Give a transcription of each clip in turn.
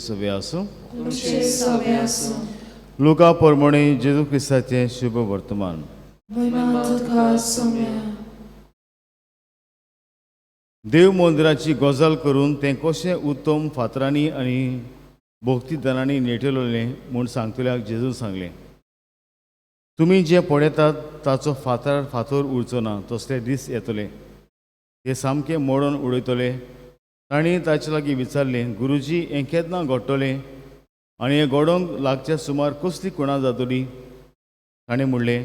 सवे आसूं. तुमचे सवे आसूं. लुका प्रमाणे जेजू क्रिस्ताचें शुभ वर्तमान. महिमा तुका सौम्या. देव मंदिराची गजाल करून तें कशें उत्तम फातरांनी आनी भोक्तीदानांनी नेटयलोलें म्हूण सांगतल्याक जेजून सांगलें. तुमी जें पळयतात ताचो फातर उरचो ना तसले दीस येतले. ते सामके मोडून उडयतले. तांणी ताचे लागीं विचारलें, गुरुजी हें केन्ना घडटलें आनी हें घडोवंक लागच्या सुमार कसली कुणां जातली? ताणें म्हणलें,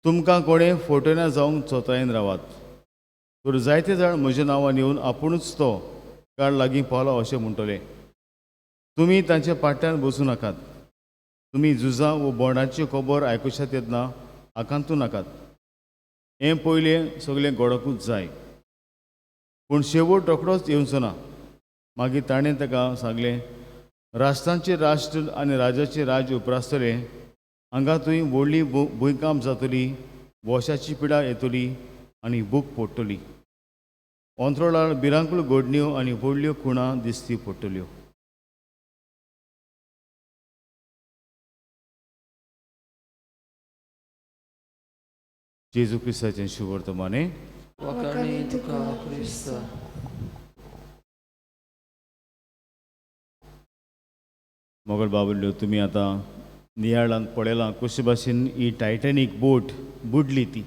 तुमकां कोणें फोटोना जावंक चोत्रायन रावात. तर जायते जाण म्हज्या नांवान येवन आपुणूच तो काळ लागीं पावला अशें म्हणटले. तुमी तांच्या पाट्यान बसूं नाकात. तुमी झुजां व बोंडाची खबर आयकुशात येतना आकांतू नाकात. हें पयलें सगळें घडोवंकूच जाय, पूण शेवट रोखडोच येवचो ना. मागीर ताणें ताका सांगलें, राष्ट्रांचे राष्ट्र आनी राजाचे राज उपरासतले. हांगा थंय व्हडली भुंयकांप जातली, वोशाची पिडा येतली आनी भूक पडटली. अंतरोळार भिरांकूळ घडण्यो आनी व्हडल्यो खुणां दिश्टी पडटल्यो. जेजू क्रिस्ताचें शुभ वर्तमाने. वखणी तुका क्रिस्त. मोगल बाबल्यो, तुमी आतां नियाळांत पळयलां कशे भाशेन ही टायटॅनीक बोट बुडली ती.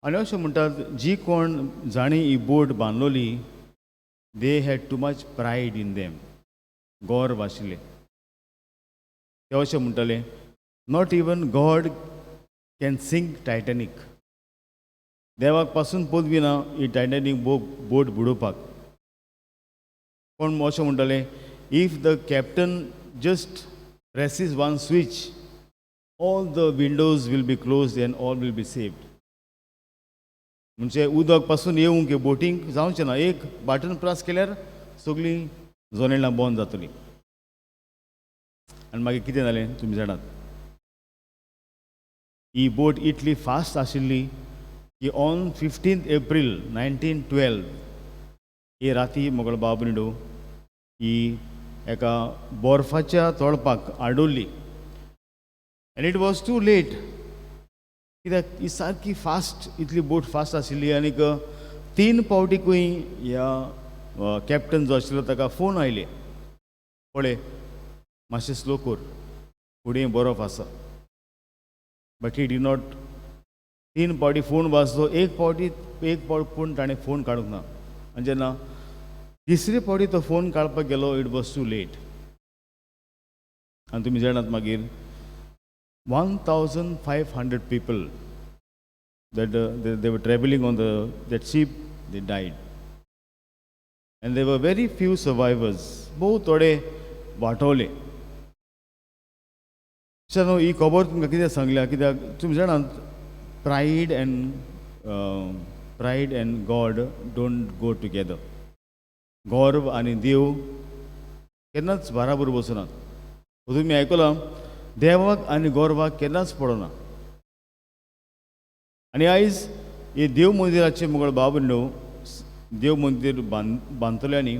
आनी अशें म्हणटात, जी कोण जाणी ही बोट बांदलोली they had too much pride in them. गर्व आशिल्ले. ते अशें म्हणटाले, not even God can sink Titanic. देवाक पासून पदवी ना ही टायटॅनीक बोट बुडोवपाक. पण अशें म्हणटाले, if the captain just presses one switch, all the windows will be closed and all will be saved. म्हणजे उदक पासून येवंक बोटींक जावचें ना. एक बटन प्रेस केल्यार सगळीं जनेलां बंद जातलीं. आनी मागीर कितें जालें तुमी जाणात. ही बोट इतली फास्ट आशिल्ली की ऑन 15 एप्रील 1912 ही राती मोगळ बाबनिडो ही एका बर्फाच्या तळपाक आडवली. And it was too late. कित्याक ही सारकी फास्ट, इतली बोट फास्ट आशिल्ली. आनीक 3 फावटीकूय ह्या कॅप्टन जो आशिल्लो ताका फोन आयले, पळय मातशें स्लो कर, फुडें बर्फ आसा. But he D not. 3 फावटी फोन वाजलो. एक फावट पूण ताणें फोन काडूंक ना. आनी जेन्ना तिसरे फावटी तो फोन काडपाक गेलो, इट वॉज टू लेट. आनी तुमी जाणात मागीर 1500 people that they were traveling on that ship, they died. And there were very few survivors. बहुत थोडे वाटवले. चलो ही खबर तुमकां कित्याक सांगल्या, कित्याक तुमी जाणात pride and God don't go together. गौरव आनी देव केन्नाच बाराबर बसनात. तुमी आयकलां, देवाक आनी गौरवाक केन्नाच पडना. आनी आयज हे देव मंदिराचे मुगळ बाबंडो देव मंदिर बांदतल्यांनी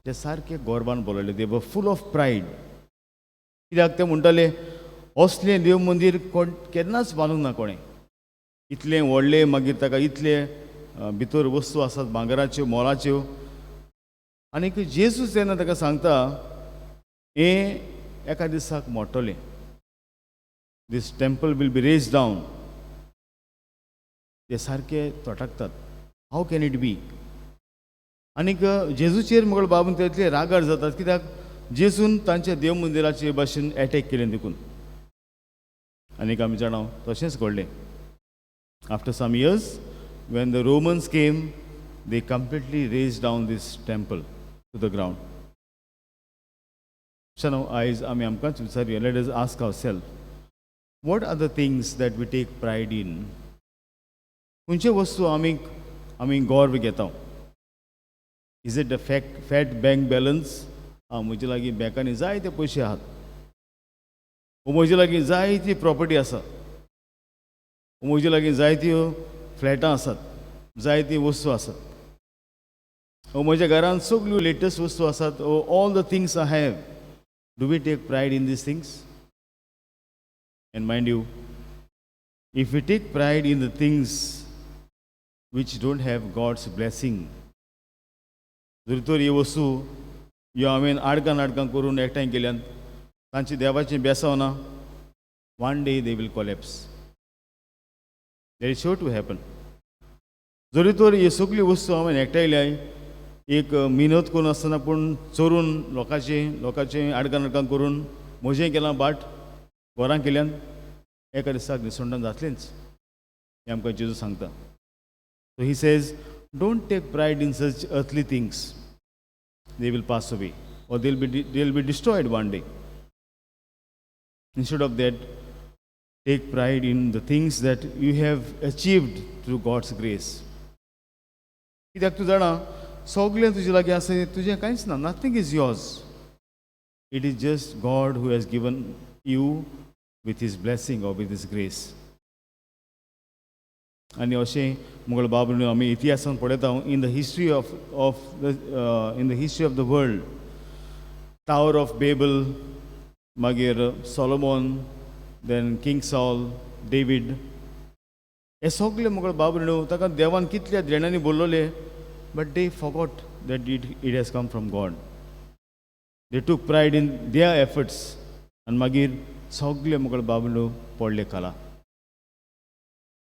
ते सारके गौरवान बोलयले. दे वर फूल ऑफ प्रायड. कित्याक ते म्हणटाले, असलें देव मंदिर केन्नाच बांदूंक ना कोणें. इतलें व्हडलें, मागीर ताका इतले भितर वस्तू आसात भांगराच्यो मोलाच्यो. आनीक जेजूस जेन्ना ताका सांगता हें एका दिसाक मोडटलें, this temple will be razed down, ते सारके तोटाकतात. How can it be. आनीक जेजूचेर मुगळ बाबून ते इतले रागार जातात, कित्याक जेजून तांच्या देव मंदिराचे भाशेन एटॅक केलें देखून. आनीक आमी जाणां तशेंच घडलें. After some years when the Romans came, they completely razed down this temple to the ground. So now आमी आमकांच विचारया, let us ask ourselves, what are the things that we take pride in? खंयच्यो वस्तू आमी गौरव घेता? Is it the fat bank balance? म्हजे लागीं बँकांनी जायते पयशे आहात, म्हजे लागीं जायती प्रॉपर्टी आसा, म्हजे लागीं जायत्यो फ्लॅटां आसात, जायती वस्तू आसात. म्हज्या घरांत सगल्यो लेटस्ट वस्तू आसात. All the things I have. Do we take pride in these things? And mind you, if we take pride in the things which don't have God's blessing, जरी तर ही वस्तू ह्यो हांवें आडकां करून एकठांय केल्यान तांची देवाचें बेसाव ना, one day they will collapse. That is sure to happen. जरी तर ह्यो सगल्यो वस्तू हांवें एकठांयल्याय एक मेहनत करून आसतना पूण चोरून लोकांचें आडकां करून म्हजें केलां बाट वरां केल्यान एका दिसाक निसोंडान जातलेंच, हें आमकां जेजू सांगता. So he says, don't take pride in such earthly things. They will pass away, or they'll be destroyed one day. Instead of that, take pride in the things that you have achieved through God's grace. कित्याक तूं जाणा, सगळें तुजे लागीं आसा तुजें कांयच ना. Nothing is yours. It is just God who has given you with His blessing or with His grace. आनी अशें मुगळ बाबून आमी इतिहासान पळयता in the history of the world. Tower of Babel, मागीर Solomon, then king Saul, David, हे सगळे मुगळ बाबून ताका देवान कितल्या देणांनी बोललोले, but they forgot that it has come from God. They took pride in their efforts आनी मागीर सगळे मुगळ बाबून पडले खाला.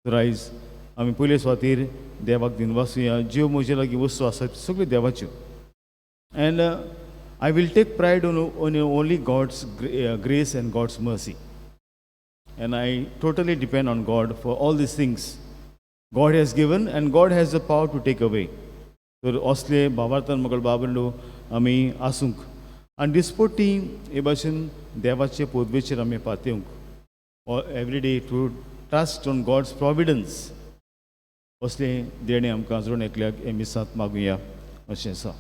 रायज आमी पयले सुवातेर देवाक दिनवासुया. ज्यो म्हजे लागीं वस्तू आसात सगळ्यो देवाच्यो. And I will take pride on only God's grace and God's mercy. And I totally depend on God for all this things God has given and God has the power to take away. तर असले भावार्थान मुगळ बाबंडो आमी आसूंक आनी दिसपट्टी हे भाशेन देवाचे पोदवेचेर आमी पातयेवंक every day to trust on God's providence. असले देणे आमकां आजून एकल्याक हे मिसांत मागुया अशें आसा.